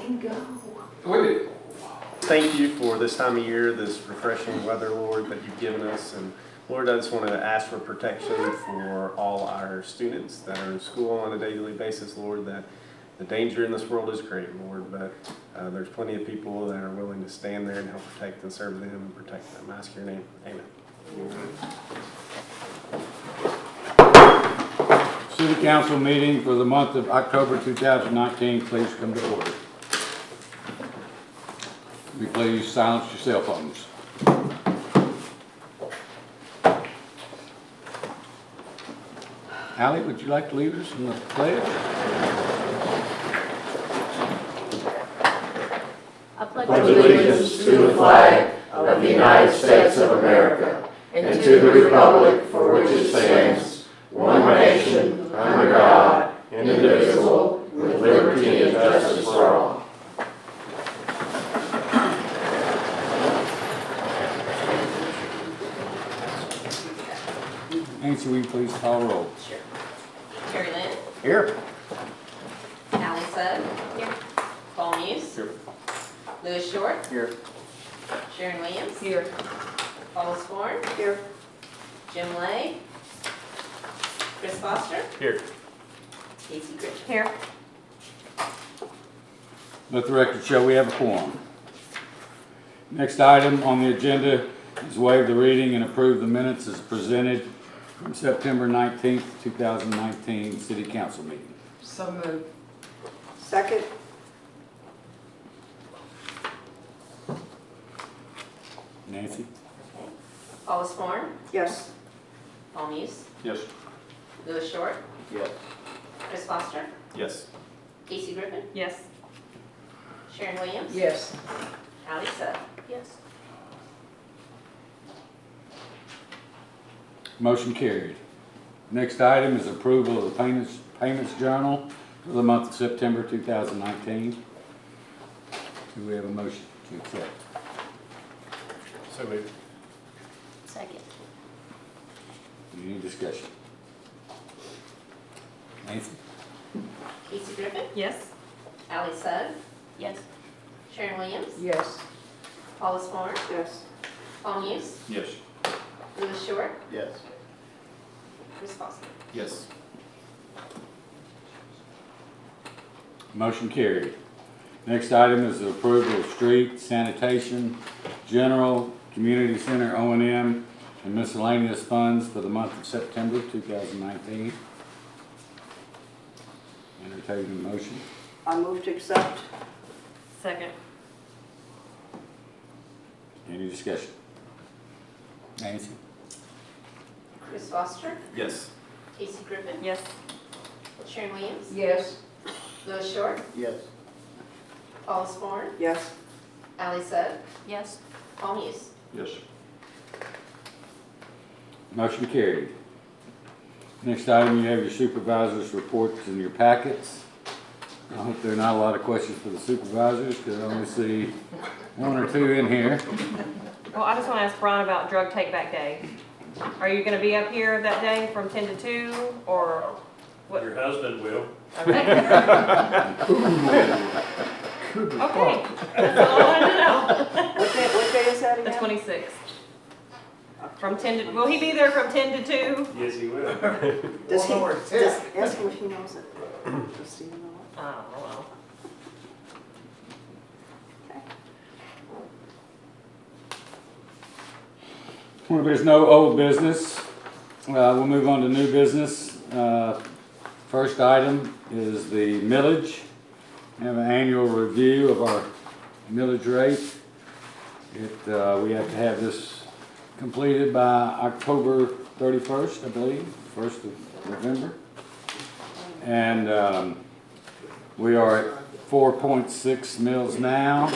Bingo. Thank you for this time of year, this refreshing weather, Lord, that you've given us. And Lord, I just want to ask for protection for all our students that are in school on a daily basis, Lord, that the danger in this world is great, Lord, but there's plenty of people that are willing to stand there and help protect and serve them and protect them. I ask your name. Amen. City Council meeting for the month of October 2019, please come to order. Will you please silence your cell phones? Allie, would you like to lead us in the pledge? I pledge allegiance to the flag of the United States of America and to the republic for which it stands, one nation, under God, indivisible, with liberty and justice for all. Nancy, will you please call roll? Sure. Terry Lynn. Here. Allie Sudd. Here. Paul Muse. Here. Louis Short. Here. Sharon Williams. Here. Paula Sporn. Here. Jim Lay. Chris Foster. Here. Casey Gritch. Here. Let the record show we have a quorum. Next item on the agenda is waive the reading and approve the minutes as presented from September 19th, 2019 City Council meeting. So moved. Second. Nancy? Paula Sporn. Yes. Paul Muse. Yes. Louis Short. Yes. Chris Foster. Yes. Casey Griffin. Yes. Sharon Williams. Yes. Allie Sudd. Yes. Motion carried. Next item is approval of the payments journal for the month of September 2019. Do we have a motion to accept? So moved. Second. Any discussion? Nancy? Casey Griffin. Yes. Allie Sudd. Yes. Sharon Williams. Yes. Paula Sporn. Yes. Paul Muse. Yes. Louis Short. Yes. Chris Foster. Yes. Motion carried. Next item is the approval of street, sanitation, general, community center O&M, and miscellaneous funds for the month of September 2019. Entertain a motion. I move to accept. Second. Any discussion? Nancy? Chris Foster. Yes. Casey Griffin. Yes. Sharon Williams. Yes. Louis Short. Yes. Paula Sporn. Yes. Allie Sudd. Yes. Paul Muse. Yes. Motion carried. Next item, you have your supervisors' reports in your packets. I hope there are not a lot of questions for the supervisors, because I only see one or two in here. Well, I just want to ask Brian about Drug Take Back Day. Are you going to be up here that day from 10 to 2, or what? Your husband will. Okay. Okay. That's all I wanted to know. What day is that The again? 26th. From 10 to, will he be there from 10 to 2? Yes, he will. Does he, ask him if he knows it. Does he know it? Oh, well. Well, there's no old business. We'll move on to new business. First item is the millage. We have an annual review of our millage rate. We have to have this completed by October 31st, I believe, 1st of November. And we are at 4.6 mils now.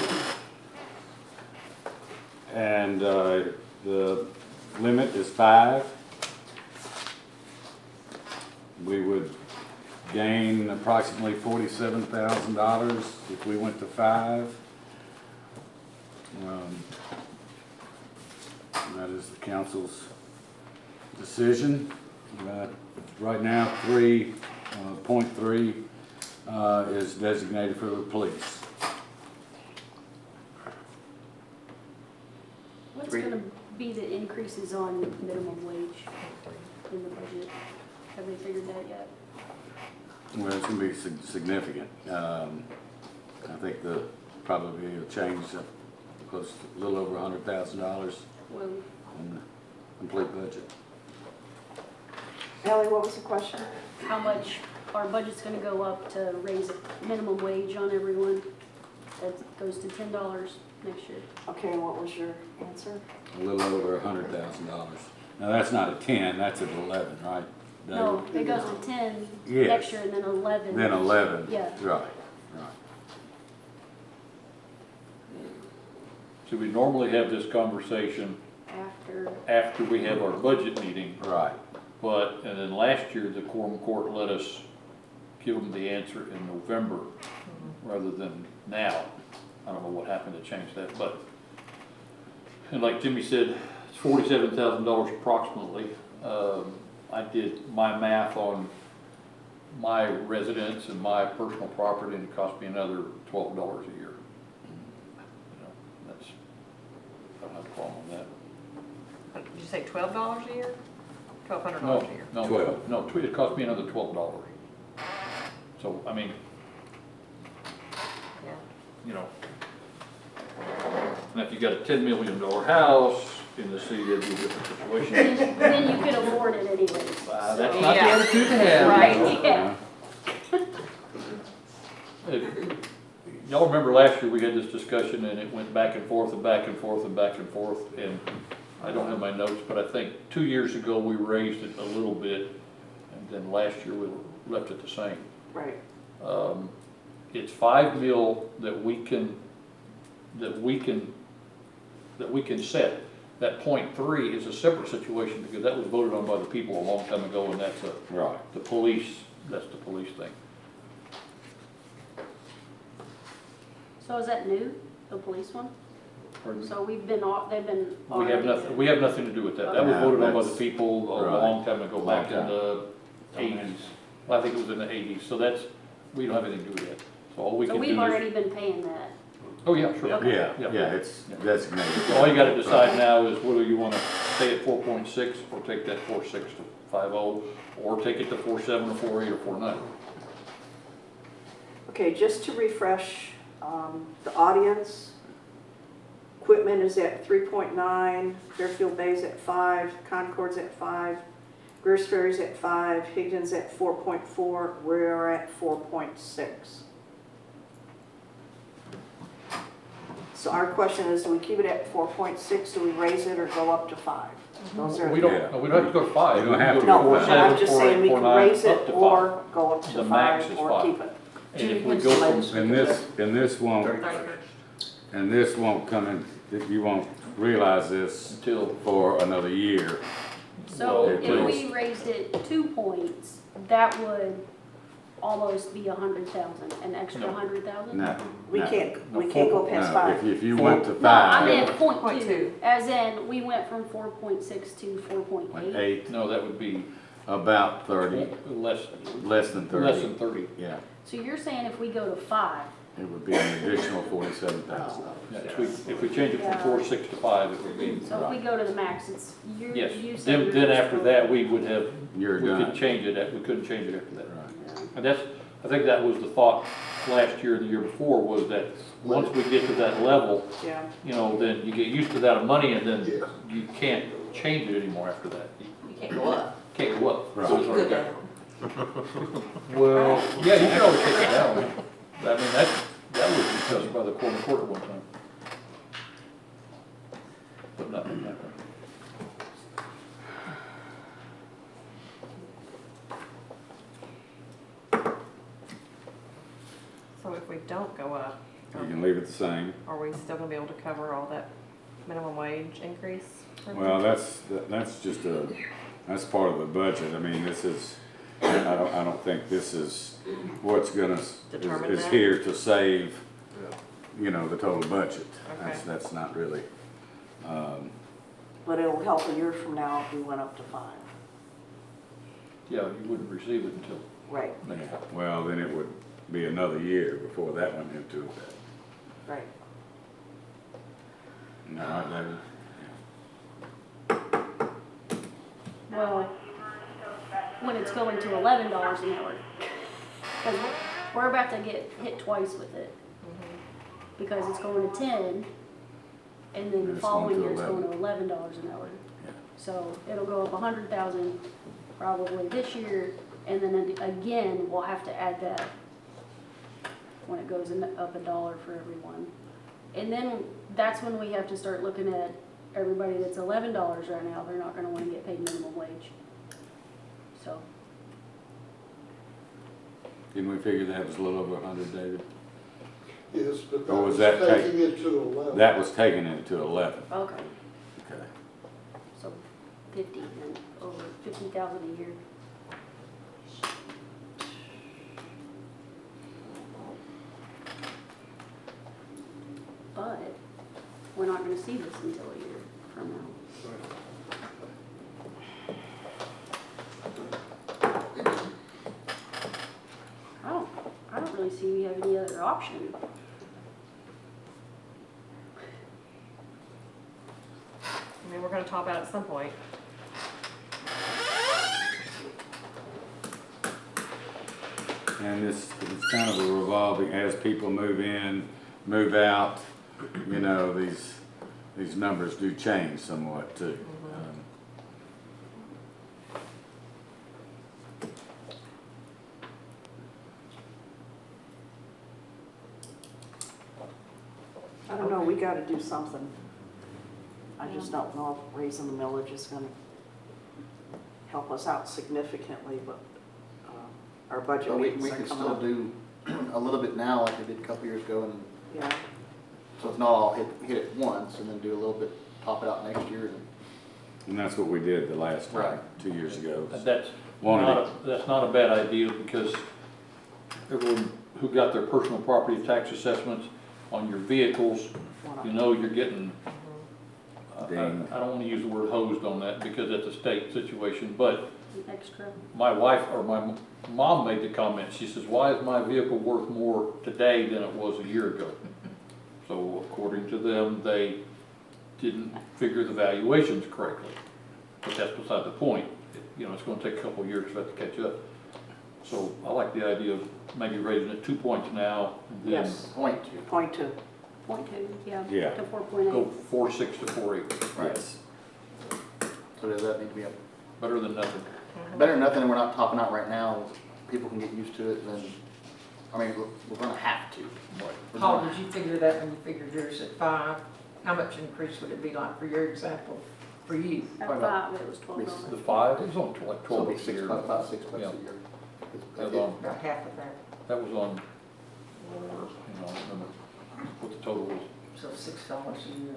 And the limit is 5. We would gain approximately $47,000 if we went to 5. That is the council's decision. Right now, 3.3 is designated for the police. be the increases on minimum wage in the budget? Have they figured that yet? Well, it's gonna be significant. I think the, probably a change of close to a little over $100,000 Well, in the complete budget. Ellie, what was the question? how much our budget's gonna go up to raise minimum wage on everyone? That goes to $10 next year. Okay, and what was your answer? A little over $100,000. Now, that's not a 10, that's an 11, right? Dave? No, it goes to 10 Yes. next year and then 11. Then 11. Yeah. Right, right. So we normally have this conversation after we have our budget meeting, Right. and then last year, the quorum court let us give them the answer in November rather than now. I don't know what happened to change that, and like Jimmy said, it's $47,000 approximately. I did my math on my residence and my personal property, and it cost me another $12 a year. That's, I don't have a problem with that. Did you say $12 a year? $1,200 No, a year? no, 12. no, it cost me another $12. So, I mean, Yeah. you know, and if you got a $10 million house in the city, that'd be a different situation. Then you could afford it anyways. That's So- not the Yeah. attitude to have. Right. Yeah. Y'all remember last year, we had this discussion and it went back and forth and back and forth and back and forth, and I don't have my notes, but I think 2 years ago, we raised it a little bit, and then last year, we left it the same. Right. It's 5 mil that we can set. That .3 is a separate situation because that was voted on by the people a long time ago, and that's Right. the police thing. So is that new, the police one? Pardon me? So they've been. We have nothing to do with that. That was No, voted on by the that's- people a right. long time ago, back in Long the 80s. Well, I think it was in the 80s, so we don't have anything to do with that. So all we So can do we've is. already been paying that. Oh, yeah, sure. Yeah, Yeah. yeah, it's designated. So all you gotta decide now is whether you wanna stay at 4.6 or take that 4.6 to 5.0, or take it to 4.7 or 4.8 or 4.9. Okay, just to refresh the audience, equipment is at 3.9, Fairfield Bay's at 5, Concord's at 5, Greers Ferry's at 5, Higdon's at 4.4, we're at 4.6. So our question is, do we keep it at 4.6, do we raise it or go up to 5? Those are We Yeah. don't, no, we don't have to go to 5. You don't have to No, go but to I'm 4.7, just saying we can 4.8, raise 4.9, it up to 5. or go up to The max 5 is or 5. keep it. And if we go from, and this won't come in, you won't realize this until, for another year. So Well, if it we raised it 2 points, that would almost be 100,000, an extra No. 100,000? No. We no, can't No, go past No, 5. if you went to No, I 5, meant Point point two. 2, as in, we went from 4.6 to 4.8. 8, no, that would be about 30, less less than than 30. 30. Yeah, So you're saying if we go to 5, it would be an additional $47,000. Yeah, if we change it from 4.6 to 5, it would be, so if we go to the max, it's, yes. you said. Then you're then just after going- that, we would have, You're we could done. change it, we couldn't change it after that. Right. And that's, I think that was the thought last year and the year before, was that once we get to that level, Yeah, then you get used to that money, and then you can't change it anymore after that. You can't go up. Can't go up. Right. So it's Go already down. got- Well, yeah, you can always take it down. I mean, that was discussed by the court at one time. But nothing happened. So if we don't go up, You can leave it the same. are we still gonna be able to cover all that minimum wage increase? Well, that's just that's part of the budget. I mean, this is, I don't think this is what's gonna, Determine is that? here to save, the total budget. Okay. That's not really, but it'll help a year from now if we went up to 5. Yeah, you wouldn't receive it until Right, next year. well, then it would be another year before that went into effect. right. All right, David? Well, when it's going to $11 an hour. Because we're about to get hit twice with it. Because it's going to 10, and then the It's following going to year it's going to $11 an hour. Yeah. So it'll go up 100,000 probably this year, and then again, we'll have to add that when it goes up $1 for everyone. And then that's when we have to start looking at everybody that's $11 right now, they're not gonna wanna get paid minimum wage. So, Didn't we figure that was a little over 100, David? Yes, but Or was that was that taking it to 11. That was taking it to 11. okay, Okay. so 50 and over 50,000 a year. But we're not gonna see this until a year from now. I don't really see we have any other option. I mean, we're gonna top out at some point. And it's kind of a revolving, as people move in, move out, you know, these numbers do change somewhat too. I don't know, we gotta do something. I just don't know if raising the millage is gonna help us out significantly, but our budget But we meetings are could coming still up. do a little bit now like we did a couple years ago, and Yeah, so it's not all hit it once, and then do a little bit, top it out next year. And that's what we did the last time, Right. 2 years ago. That's that's not a bad idea, because everyone who got their personal property tax assessments on your vehicles, you know you're getting, I Ding. don't wanna use the word hosed on that because it's a state situation, but Extra. my wife, or my mom made the comment, she says, why is my vehicle worth more today than it was a year ago? So according to them, they didn't figure the valuations correctly, but that's beside the point. You know, it's gonna take a couple of years for that to catch up. So I like the idea of maybe raising it 2 points now, and then yes, Point two. point two. 0.2, yeah, Yeah. to go 4.8. 4.6 to 4.8. Right. So does that need to be up? Better than nothing. Better than nothing, and we're not topping out right now. People can get used to it, then, I mean, we're gonna have to. We're Paul, gonna- did you figure that when you figured yours at 5? How much increase would it be like for your example, for you? At Probably 5, it was $12. The 5, it was on like So 12 it'll be bucks a year. about $6 a Yeah. year. That was on, About half of that, that was on, you know, I don't remember what the total was. so $6 a year.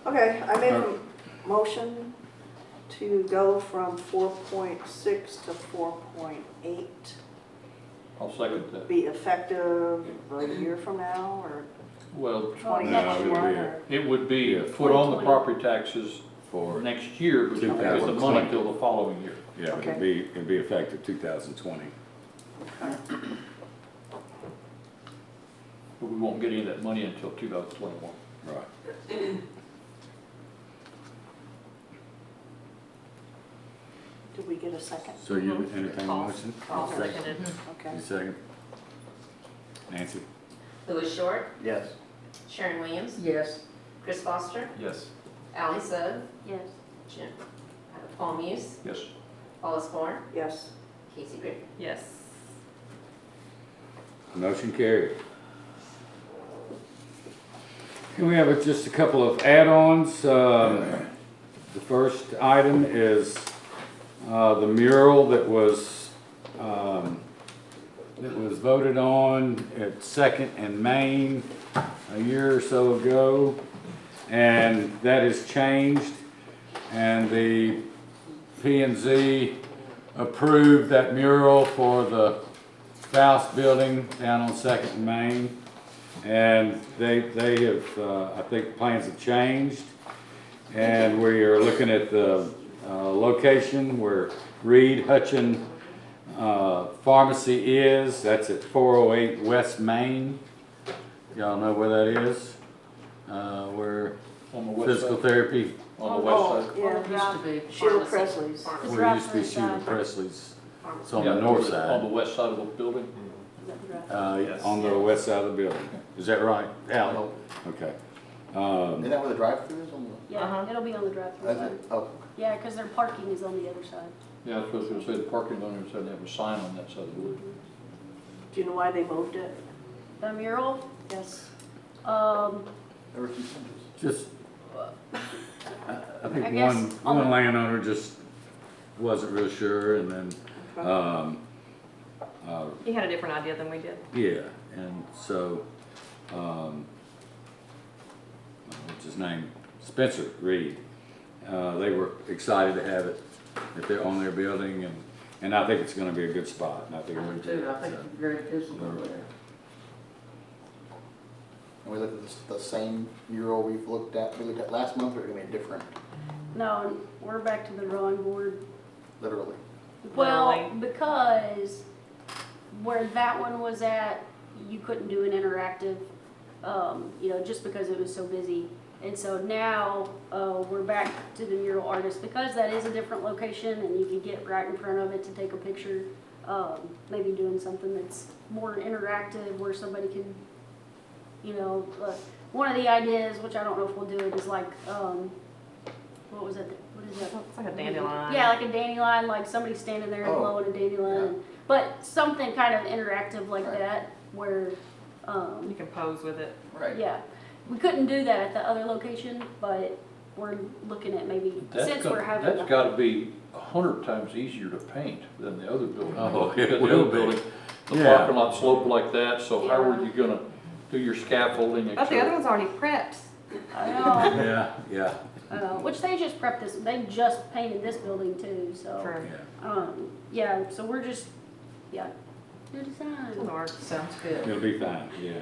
Okay, I made a motion to go from 4.6 to 4.8, I'll second that. be effective a year from now, or Well, 2021, No, it would be- or? it would be Yeah. put on the 2020. property taxes For, next year, but you don't get the money till the following year. yeah, Okay. it'd be effective 2020. But we won't get any of that money until 2021. Right. Did we get a second? So you entertain a Paul. motion? Paul Second. seconded. Okay. You second? Nancy? Louis Short, Yes. Sharon Williams, Yes, Chris Foster, Yes. Ally Sugg, Yes. Paul Muse, Yes. Paula Sporn, Yes. Casey Griffin. Yes. Motion carried. Can we have just a couple of add-ons? The first item is the mural that was voted on at Second and Main a year or so ago, and that has changed. And the P&Z approved that mural for the Faust Building down on Second and Main. And they have, I think plans have changed. And we are looking at the location where Reed Hutchin Pharmacy is. That's at 408 West Main. Y'all know where that is? Where On the west physical side. therapy On the west Oh, side? yeah, Used to be. Sheila Pharmacy. Presley's. Pharmacy. The Where it used to be drive-through Sheila side. Presley's. Pharmacy. It's on Yeah, the north On side. the west side of the building? Is that the drive-through? Yes. On the west side of the building. Is that right? Al? No. Okay. Isn't that where the drive-through is on the? Yeah, Uh-huh. it'll be on the drive-through That's side. it? Oh. Yeah, because their parking is on the other side. Yeah, I was supposed to say the parking lot, said they have a sign on that side of the building. Do you know why they moved it? The mural, Yes. There were two changes. Just, I I think guess one, on one the- landowner just wasn't real sure, and then, He had a different idea than we did. yeah, and so, what's his name? Spencer Reed. They were excited to have it at their, on their building, and I think it's gonna be a good spot, and I think. I do too, I think it's very visible there. And we looked at the same mural we looked at last month, or gonna be different, no, we're back to the drawing board. literally. Well, Literally. because where that one was at, you couldn't do an interactive, just because it was so busy. And so now, we're back to the mural artist, because that is a different location and you can get right in front of it to take a picture. Maybe doing something that's more interactive where somebody can, one of the ideas, which I don't know if we'll do it, is like, what was it? What is that? It's like a dandelion. Yeah, like a dandelion, like somebody standing there and Oh, blowing a dandelion. But something kind of interactive like Right. that, where, You can pose with it. Right. yeah. We couldn't do that at the other location, but we're looking at maybe, since we're having. That's gotta be 100 times easier to paint than the other building. Oh, it Because the will other be. building, the Yeah. parking lot sloped like that, so how Yeah. are you gonna do your scaffolding, et But the other cetera? one's already prepped. I know, Yeah, yeah, which they just prepped this, they just painted this building too, so. For yeah. Yeah, so we're just, new design. Lord. Sounds good. It'll be fine, yeah.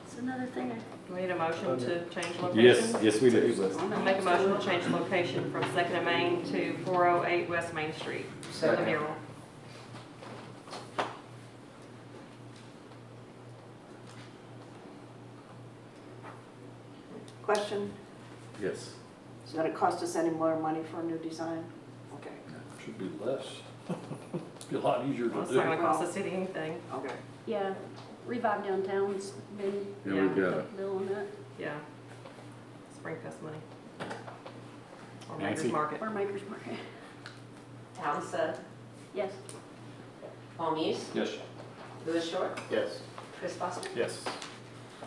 It's another thing. Do we need a motion to change location? Yes, yes, we do. I'll make a motion to change location from 2nd and Main to 408 West Main Street for the Second. mural. Question, Yes. is it gonna cost us any more money for a new design? Okay, Should be less. Be a lot easier Well, to it's not do. gonna cost the city anything. okay. Yeah, Revive Downtown's been Yeah, we've got it. bill on that, Yeah. Spring Fest money. Or Nancy? Maker's Market. or Maker's Market. Tally Sugg, Yes. Paul Muse, Yes. Louis Short, Yes. Chris Foster, Yes.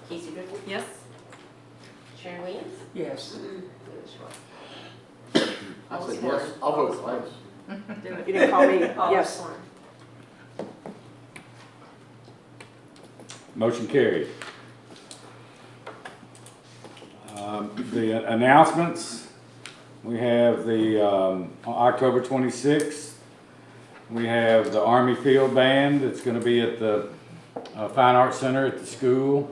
Casey Griffin, Yes? Sharon Williams, Yes. Louis Short. I said yes, I'll vote twice. Do it. You didn't call me, Paul yes. Sworn. Motion carried. The announcements, we have the, on October 26th, we have the Army Field Band. It's gonna be at the Fine Arts Center at the school.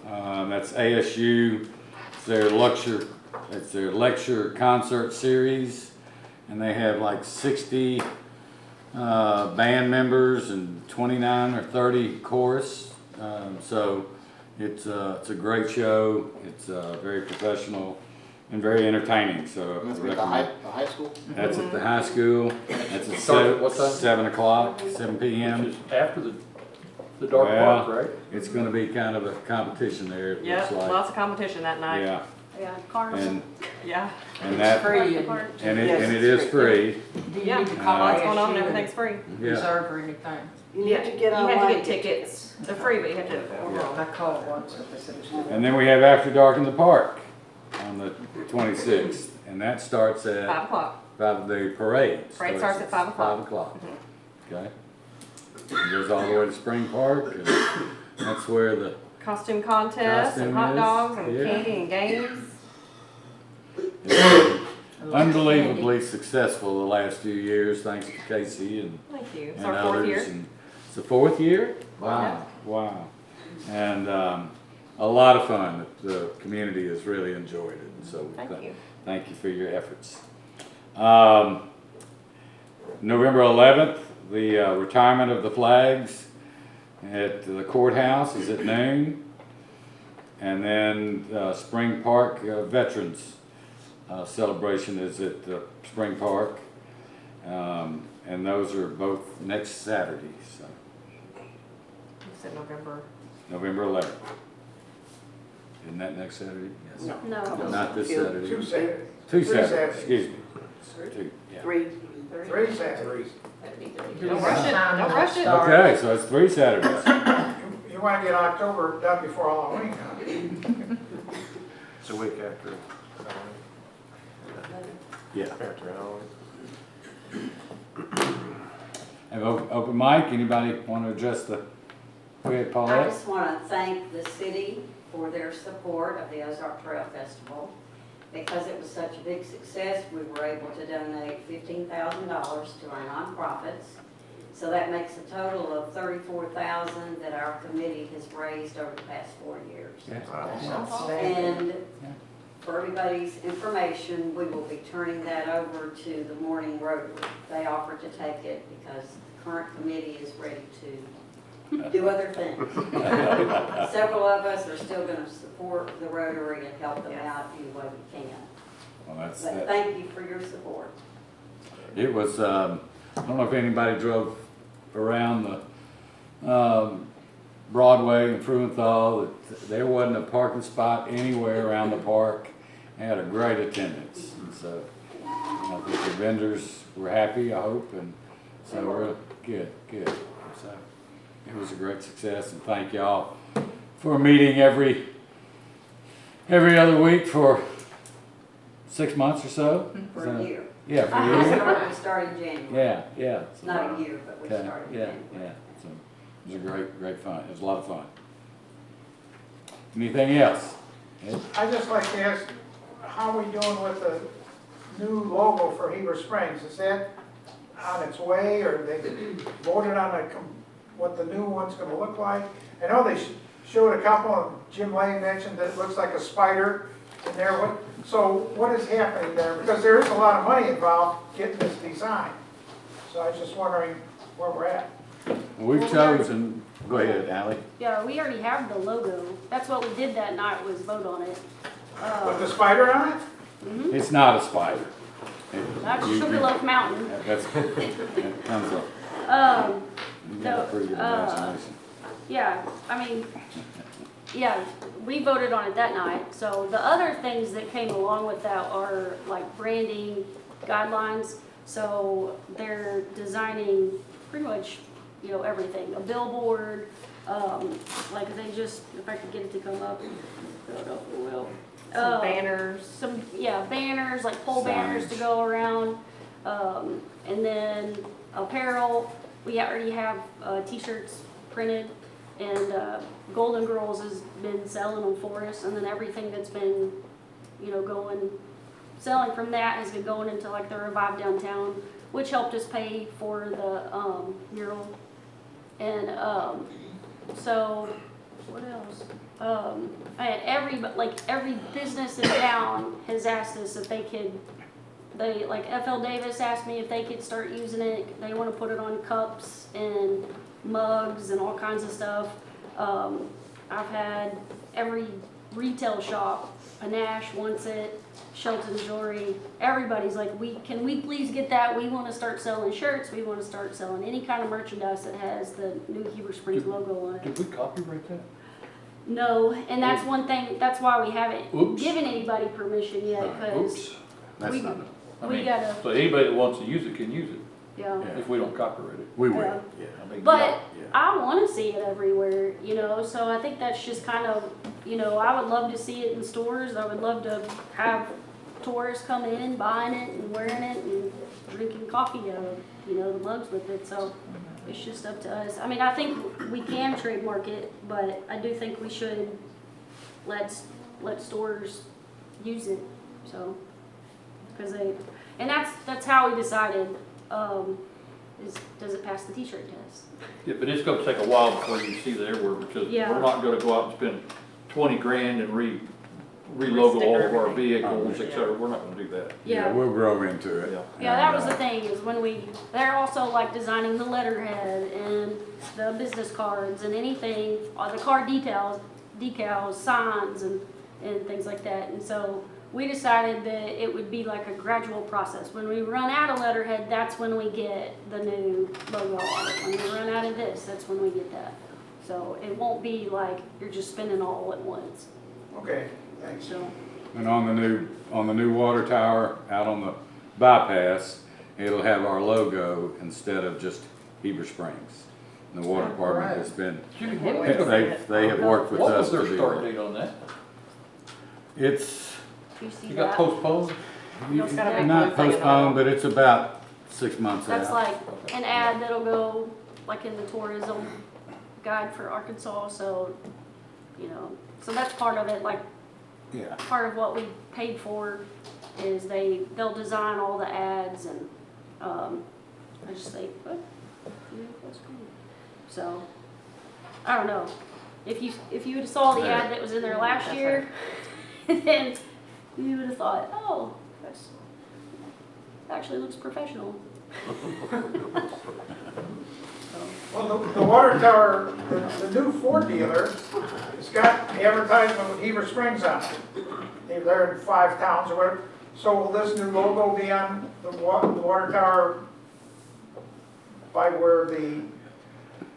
That's ASU, it's their lecture concert series. And they have like 60 band members and 29 or 30 chorus. So it's a great show. It's very professional and very entertaining. So And that's I at recommend- the high school? that's at the high school. That's at Start at what time? 7 o'clock, 7 Which p.m. is after the dark Well, park, right? It's going to be kind of a competition there. It Yep, looks like. lots of competition that night. Yeah, Yeah, Carnival. and Yeah. that Free and Park. and Yes, it it's is free. free. do you Yeah, need to call lots going on and ISU and everything's free. Yeah. reserve or anything? You need to get You online. have to get tickets. They're free, but you have to order I them. called once, but they said it's good. And then we have After Dark in the Park on the 26th, and that starts at 5 o'clock. the parade. Parade starts at 5 o'clock. 5 o'clock. Okay. It goes all the way to Spring Park, and that's where the Costume contests and Costume hot is, dogs and yeah. candy and games. it's been unbelievably successful the last few years, thanks to Casey and Thank you. It's and our 4th others. year. And it's the 4th year? Wow, wow. And a lot of fun. The community has really enjoyed it. So Thank you. thank you for your efforts. November 11th, the retirement of the flags at the courthouse is at noon. And then Spring Park Veterans celebration is at Spring Park. And those are both next Saturday, so You said November. November 11th. Isn't that next Saturday? No. Not this Two. Saturday. Two Saturdays. Two Three Saturdays, Saturdays. excuse me. Two, yeah. Three. Three Saturdays. That'd be three. Don't rush it, don't rush it. Okay, so it's 3 Saturdays. You wanna get October done before Halloween, huh? It's a week after. Yeah. After Halloween. Have open mic, anybody want to address the, go ahead, I Paulette? just want to thank the city for their support of the Ozark Trail Festival. Because it was such a big success, we were able to donate $15,000 to our nonprofits. So that makes a total of $34,000 that our committee has raised over the past 4 years. And for everybody's information, we will be turning that over to the Morning Rotary. They offered to take it because the current committee is ready to do other things. Several of us are still going to support the Rotary and help them out any way we can. Well, that's, But thank you for your support. it was, I don't know if anybody drove around the Broadway in Fruenthal, there wasn't a parking spot anywhere around the park. Had a great attendance, and so I think the vendors were happy, I hope, and so we're good. So it was a great success, and thank y'all for meeting every other week for 6 months or so. For a year. Yeah, for a year. We started in January. Yeah. It's not a year, but we Okay, started in yeah, January. yeah. So it was a great fun. It was a lot of fun. Anything else? Ed? I'd just like to ask, how are we doing with the new logo for Heber Springs? Is that on its way, or they voted on what the new one's gonna look like? I know they showed a couple, and Jim Lane mentioned that it looks like a spider in there. So what is happening there? Because there is a lot of money involved getting this design. So I was just wondering where we're at. We've chosen, go ahead, Ally. Yeah, we already have the logo. That's what we did that night, was vote on it. With the spider on it? It's not a spider. That's You- Sugarloaf Mountain. That's, that comes up. You got a pretty good No, imagination. Yeah, I mean, yeah, we voted on it that night. So the other things that came along with that are like branding guidelines. So they're designing pretty much, everything. A billboard, like they just, if I could get it to come up, throw it up, it will. Some banners. Some, banners, like pole banners to go around. And then apparel, we already have t-shirts printed, and Golden Girls has been selling them for us, and then everything that's been, selling from that has been going into like the Revive Downtown, which helped us pay for the mural. And so, what else? And every business in town has asked us if they could, like FL Davis asked me if they could start using it. They want to put it on cups and mugs and all kinds of stuff. I've had every retail shop, Panache wants it, Shelton Jewelry, everybody's like, can we please get that? We want to start selling shirts. We want to start selling any kind of merchandise that has the new Heber Springs logo on it. Did we copyright that? No, and that's one thing, that's why we haven't Oops. given anybody permission yet, because Oops. That's we- not, I we mean, gotta, so anybody that wants to use it can use it, yeah. if we don't copyright it. we will, Yeah. yeah. I mean, But Yeah. I want to see it everywhere, so I think that's just kind of, I would love to see it in stores. I would love to have tourists come in, buying it and wearing it and drinking coffee out of, the mugs with it, so it's just up to us. I mean, I think we can trademark it, but I do think we should let stores use it, so, because and that's how we decided, does it pass the t-shirt test? Yeah, but it's gonna take a while before you see that everywhere, because Yeah. we're not gonna go out and spend 20 grand and re-logo all of our Re-sticker vehicles, et cetera. We're not gonna do that. Yeah, we'll grow into it. Yeah, that was And, the thing, is when they're also like designing the letterhead and the business cards and anything, the car decals, signs, and and things like that. And so we decided that it would be like a gradual process. When we run out of letterhead, that's when we get the new logo on it. When we run out of this, that's when we get that. So it won't be like you're just spending all at once. Okay, thanks. So, And on the new water tower out on the bypass, it'll have our logo instead of just Heber Springs. And the water department has been, Jimmy, they have worked with what us was to their do start that. date on that? It's you see You got that? postponed? It's gotta be not one thing and postponed, but it's about 6 months That's out. like an ad that'll go like in the tourism guide for Arkansas, so, you know, so that's part of it, like, Yeah. part of what we paid for is they'll design all the ads and, I just think, what? So, I don't know. If you would've saw the ad that was in there last year, then you would've thought, oh, that's, actually looks professional. Well, the water tower, the new Ford dealer has got advertisement with Heber Springs on it. They're in 5 towns or whatever. So will this new logo be on the water tower by where the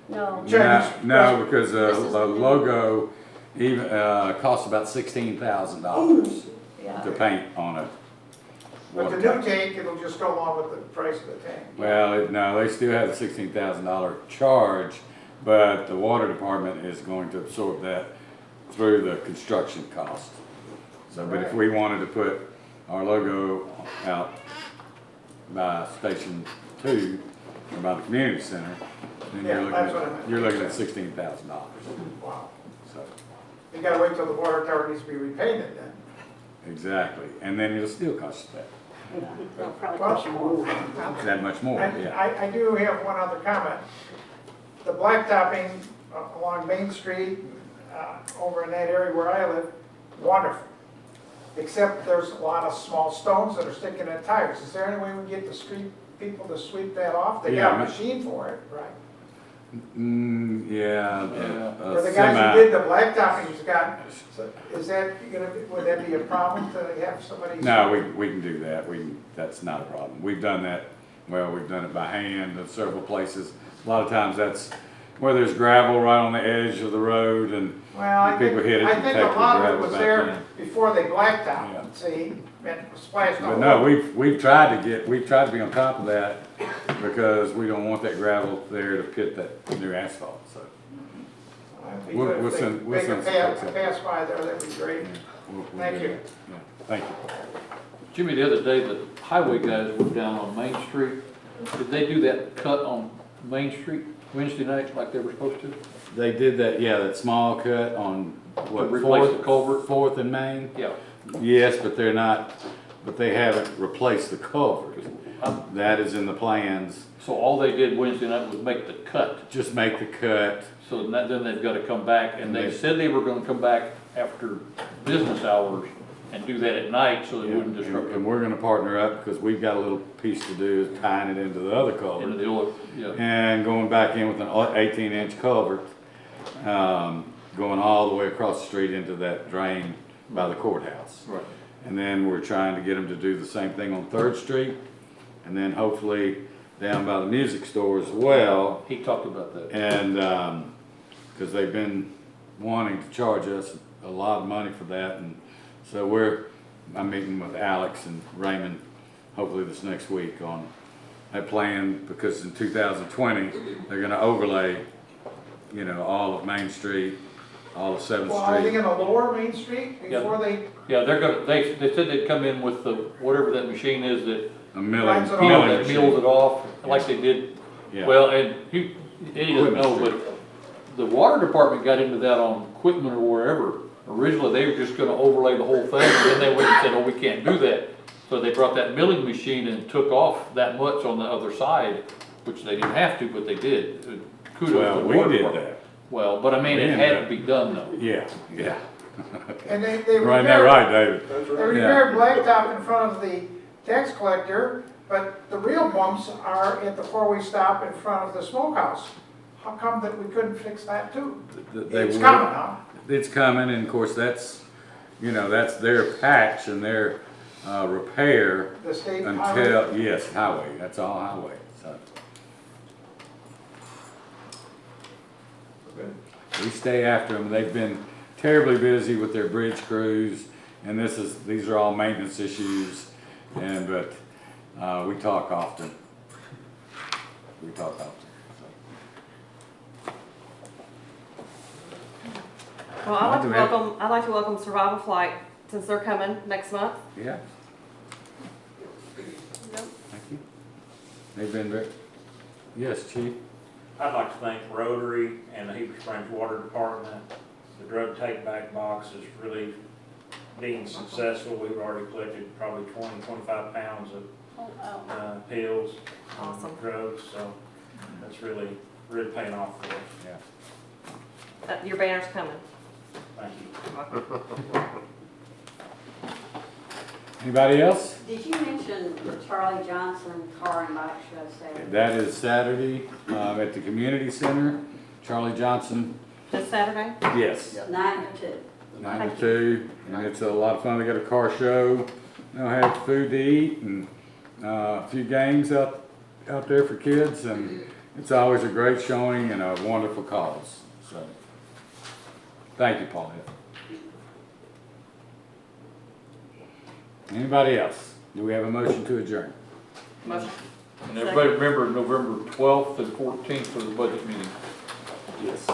No. No, because This is the the new- logo even, costs about $16,000 Yeah. to paint on it. But the new tank, it'll just go along with the price of the tank. Well, no, they still have the $16,000 charge, but the water department is going to absorb that through the construction cost. So, but if we wanted to put our logo out by Station 2, or by the community center, then Yeah, that's what I meant. you're looking at $16,000. Wow. So, You gotta wait till the water tower needs to be repainted then. exactly, and then it'll still cost you that. It'll probably cost you more. That much more, And yeah. I do have one other comment. The blacktopping along Main Street, over in that area where I live, wonderful. Except there's a lot of small stones that are sticking in tires. Is there any way we can get the street people to sweep that off? They got Yeah. a machine for it, right? Yeah. Or the guys who did the blacktopping's got, is that gonna, would that be a problem to have somebody? No, we can do that. That's not a problem. We've done that, well, we've done it by hand in several places. A lot of times that's where there's gravel right on the edge of the road and Well, I think, people hit it I and think take a the lot of gravel it was back there in. before they blacktopped, Yeah. see, and splashed all But no, over. we've tried to be on top of that because we don't want that gravel there to pit that new asphalt, so. It'd be We'll- good if we'll they send- we'll make a send some folks pass by there, that'd be great. we'll Thank do you. that. Yeah, thank you. Jimmy, the other day, the highway guys were down on Main Street. Did they do that cut on Main Street Wednesday night like they were supposed to? They did that, yeah, that small cut on what, replace the culvert? Fourth and Main? Yeah. Yes, but they haven't replaced the culvert. That is in the plans. So all they did Wednesday night was make the cut. Just make the cut. So then they've got to come back, and they said they were going to come back after business hours and do that at night so they wouldn't disrupt And we're gonna partner up because we've got a little piece to do, is tying it into the other into culvert. the old, yeah. And going back in with an 18-inch culvert, going all the way across the street into that drain by the courthouse. Right. And then we're trying to get them to do the same thing on Third Street, and then hopefully down by the music store as well. He talked about that. And, cause they've been wanting to charge us a lot of money for that, and so I'm meeting with Alex and Raymond, hopefully this next week on that plan, because in 2020, they're gonna overlay, all of Main Street, all of 7th Well, are they Street. gonna lower Main Street before they, Yeah, they said they'd come in with the, whatever that machine is that A milling, Runs it off. milling mills machine. it off, like they did. Yeah. Well, and he doesn't know, but the water department got into that on Quitman or wherever. Originally, they were just gonna overlay the whole thing, and then they went and said, oh, we can't do that. So they brought that milling machine and took off that much on the other side, which they didn't have to, but they did. Kudos to Well, the we water did department. that. Well, but I mean, it had to be done though. Yeah, yeah. and they Right now, repaired, right, David? they repaired blacktop in front of the tax collector, but the real bumps are at the four-way stop in front of the smokehouse. How come that we couldn't fix that too? They It's will- coming, huh? It's coming, and of course, that's, you know, that's their patch and their, repair The state highway. until, yes, highway, that's all highway, so. We stay after them, they've been terribly busy with their bridge crews, and these are all maintenance issues, but, we talk often. We talk often, so. Well, I'd like to welcome Survival Flight, since they're coming next month. Yeah. Thank you. They've been very, yes, Chief? I'd like to thank Rotary and the Heber Springs Water Department. The drug take-back box is really being successful. We've already collected probably 20, 25 pounds of pills, Awesome. drugs, so that's really paying off for us. Yeah. Your banner's coming. Thank you. Anybody else? Did you mention the Charlie Johnson Car and Bike Show Saturday? That is Saturday, at the community center, Charlie Johnson, This Saturday? yes, 9 to 2. 9 to 2, and it's a lot of fun, they got a car show, they'll have food to eat, and, a few games out there for kids, and it's always a great showing and a wonderful cause, so. Thank you, Paulette. Anybody else? Do we have a motion to adjourn? Motion. And everybody remember November 12th and 14th for the budget meeting. Yes.